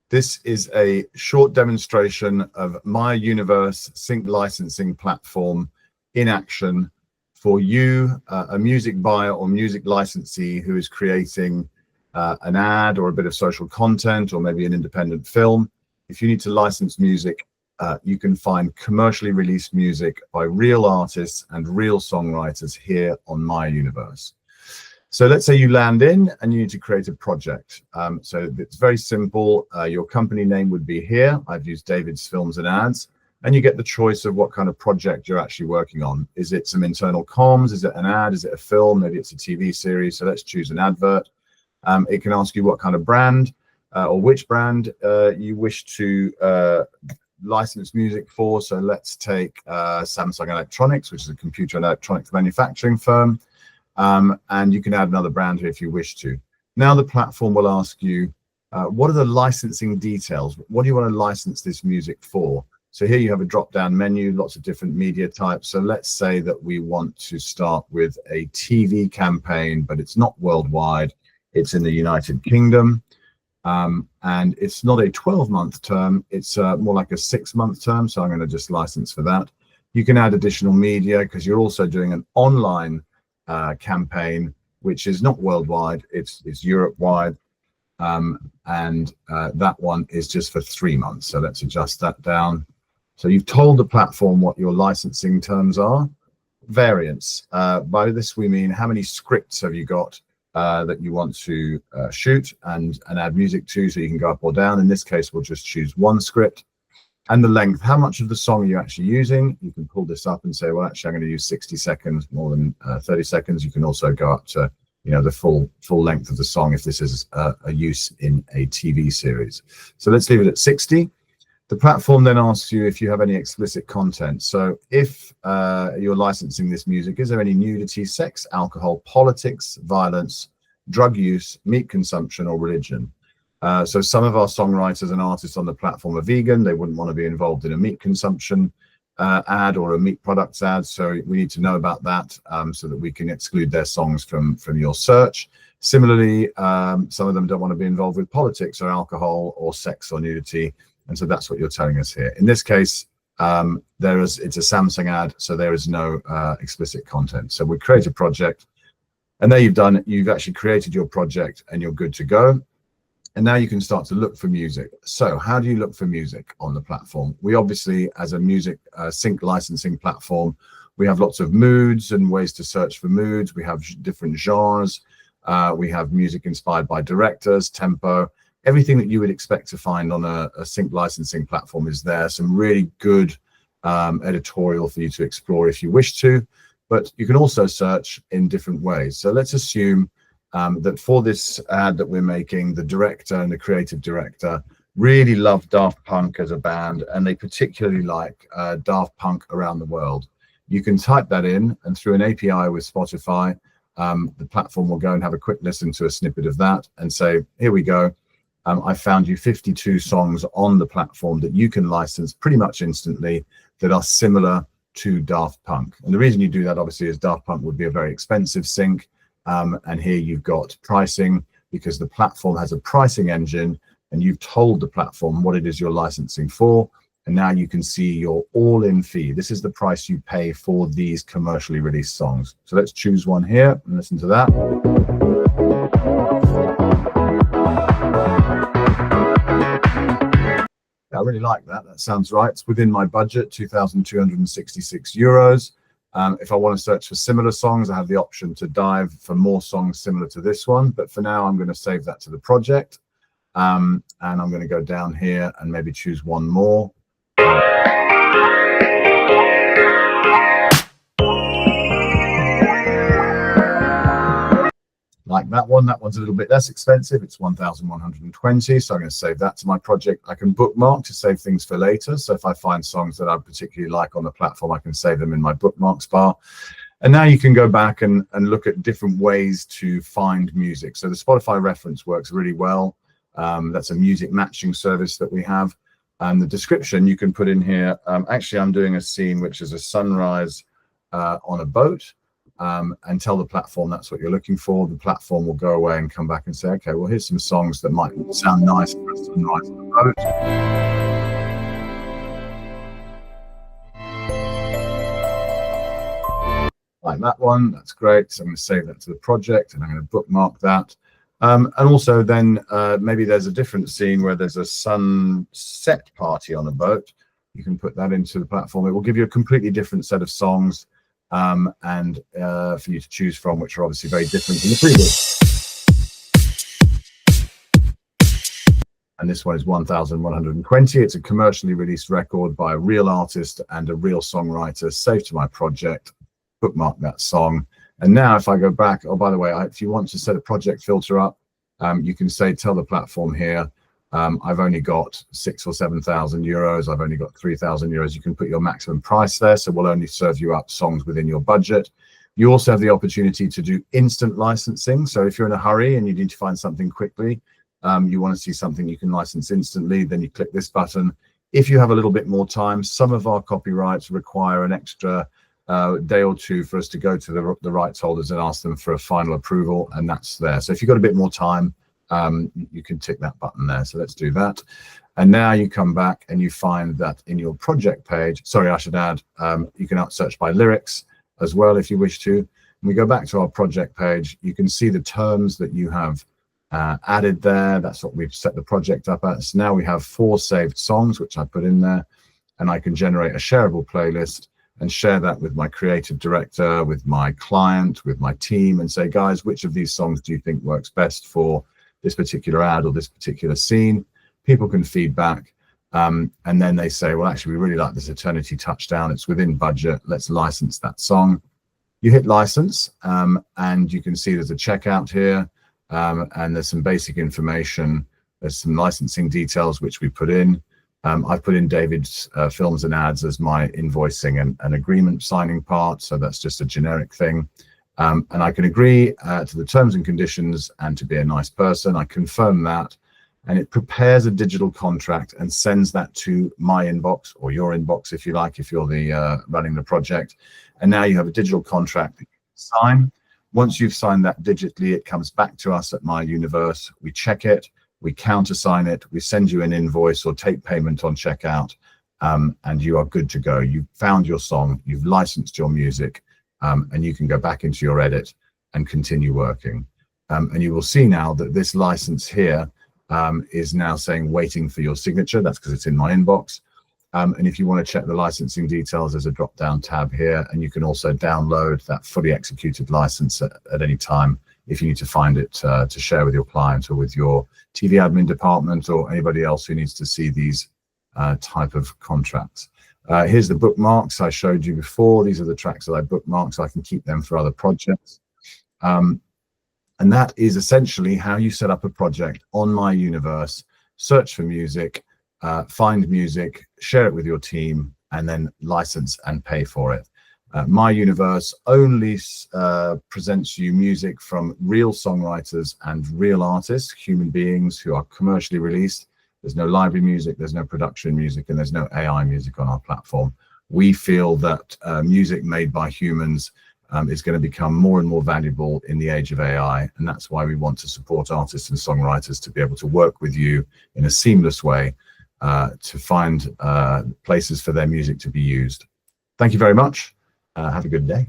This is a short demonstration of MAIA Universe sync licensing platform in action for you, a music buyer or music licensee who is creating an ad or a bit of social content or maybe an independent film. If you need to license music, you can find commercially released music by real artists and real songwriters here on MAIA Universe. So let's say you land in and you need to create a project. So it's very simple. Your company name would be here. I've used David's Films and Ads, and you get the choice of what kind of project you're actually working on. Is it some internal comms? Is it an ad? Is it a film? Maybe it's a TV series. So let's choose an advert. It can ask you what kind of brand or which brand you wish to license music for. So let's take Samsung Electronics, which is a computer and electronics manufacturing firm. And you can add another brand here if you wish to. Now the platform will ask you, what are the licensing details? What do you want to license this music for? So here you have a drop-down menu, lots of different media types. So let's say that we want to start with a TV campaign, but it's not worldwide. It's in the United Kingdom. And it's not a 12-month term. It's more like a 6-month term. So I'm going to just license for that. You can add additional media because you're also doing an online campaign, which is not worldwide, it's Europe-wide, and that one is just for 3 months. So let's adjust that down. So you've told the platform what your licensing terms are. Variants, by this we mean how many scripts have you got that you want to shoot and add music to, so you can go up or down. In this case, we'll just choose one script. And the length, how much of the song are you actually using? You can pull this up and say, well, actually, I'm going to use 60 seconds, more than 30 seconds. You can also go up to, the full length of the song if this is a use in a TV series. So let's leave it at 60. The platform then asks you if you have any explicit content. So if you're licensing this music, is there any nudity, sex, alcohol, politics, violence, drug use, meat consumption, or religion? So some of our songwriters and artists on the platform are vegan. They wouldn't want to be involved in a meat consumption ad or a meat products ad. So we need to know about that so that we can exclude their songs from your search. Similarly, some of them don't want to be involved with politics or alcohol or sex or nudity. And so that's what you're telling us here. In this case, it's a Samsung ad, so there is no explicit content. So we create a project, and there you've actually created your project and you're good to go. And now you can start to look for music. So how do you look for music on the platform? We obviously, as a music sync licensing platform, we have lots of moods and ways to search for moods. We have different genres. We have music inspired by directors, tempo, everything that you would expect to find on a sync licensing platform is there. Some really good editorial for you to explore if you wish to, but you can also search in different ways. So let's assume that for this ad that we're making, the director and the creative director really love Daft Punk as a band, and they particularly like Daft Punk Around the World. You can type that in, and through an API with Spotify, the platform will go and have a quick listen to a snippet of that and say, here we go. I found you 52 songs on the platform that you can license pretty much instantly that are similar to Daft Punk. And the reason you do that, obviously, is Daft Punk would be a very expensive sync. And here you've got pricing, because the platform has a pricing engine and you've told the platform what it is you're licensing for. And now you can see your all-in fee. This is the price you pay for these commercially released songs. So let's choose one here and listen to that. I really like that. That sounds right. It's within my budget, 2,266 euros. If I want to search for similar songs, I have the option to dive for more songs similar to this one. But for now, I'm going to save that to the project. And I'm going to go down here and maybe choose one more. Like that one. That one's a little bit less expensive. It's 1,120. So I'm going to save that to my project. I can bookmark to save things for later. So if I find songs that I particularly like on the platform, I can save them in my bookmarks bar. And now you can go back and look at different ways to find music. So the Spotify reference works really well. That's a music matching service that we have. And the description you can put in here. Actually, I'm doing a scene which is a sunrise on a boat. and tell the platform that's what you're looking for. The platform will go away and come back and say, okay, well, here's some songs that might sound nice for us to write on the boat. Like that one, that's great. So I'm going to save that to the project and I'm going to bookmark that. And also then maybe there's a different scene where there's a sunset party on a boat. You can put that into the platform. It will give you a completely different set of songs and for you to choose from, which are obviously very different from the previous. And this one is 1120. It's a commercially released record by a real artist and a real songwriter, saved to my project. Bookmark that song. And now if I go back, oh, by the way, if you want to set a project filter up, you can say, tell the platform here, I've only got 6,000 or 7,000 euros. I've only got 3,000 euros. You can put your maximum price there. So we'll only serve you up songs within your budget. You also have the opportunity to do instant licensing. So if you're in a hurry and you need to find something quickly, you want to see something you can license instantly, then you click this button. If you have a little bit more time, some of our copyrights require an extra day or two for us to go to the rights holders and ask them for a final approval, and that's there. So if you've got a bit more time, you can tick that button there. So let's do that. And now you come back and you find that in your project page, sorry, I should add, you can search by lyrics as well if you wish to. When we go back to our project page, you can see the terms that you have added there. That's what we've set the project up at. So now we have 4 saved songs, which I put in there, and I can generate a shareable playlist and share that with my creative director, with my client, with my team, and say, guys, which of these songs do you think works best for this particular ad or this particular scene? People can feedback, and then they say, well, actually, we really like this Eternity Touchdown. It's within budget. Let's license that song. You hit license, and you can see there's a checkout here, and there's some basic information. There's some licensing details, which we put in. I've put in David's Films and Ads as my invoicing and agreement signing part. So that's just a generic thing. And I can agree to the terms and conditions and to be a nice person. I confirm that, and it prepares a digital contract and sends that to my inbox, or your inbox, if you like, if you're the running the project. And now you have a digital contract that you can sign. Once you've signed that digitally, it comes back to us at MAIA Universe. We check it. We countersign it, we send you an invoice or take payment on checkout, and you are good to go. You've found your song, you've licensed your music, and you can go back into your edit and continue working. And you will see now that this license here is now saying waiting for your signature. That's because it's in my inbox. And if you want to check the licensing details, there's a drop-down tab here, and you can also download that fully executed license at any time if you need to find it to share with your client or with your TV admin department or anybody else who needs to see these type of contracts. Here's the bookmarks I showed you before. These are the tracks that I bookmarked, so I can keep them for other projects. And that is essentially how you set up a project on MAIA Universe, search for music, find music, share it with your team, and then license and pay for it. MAIA Universe only presents you music from real songwriters and real artists, human beings who are commercially released. There's no library music, there's no production music, and there's no AI music on our platform. We feel that music made by humans is going to become more and more valuable in the age of AI, and that's why we want to support artists and songwriters to be able to work with you in a seamless way to find places for their music to be used. Thank you very much. Have a good day.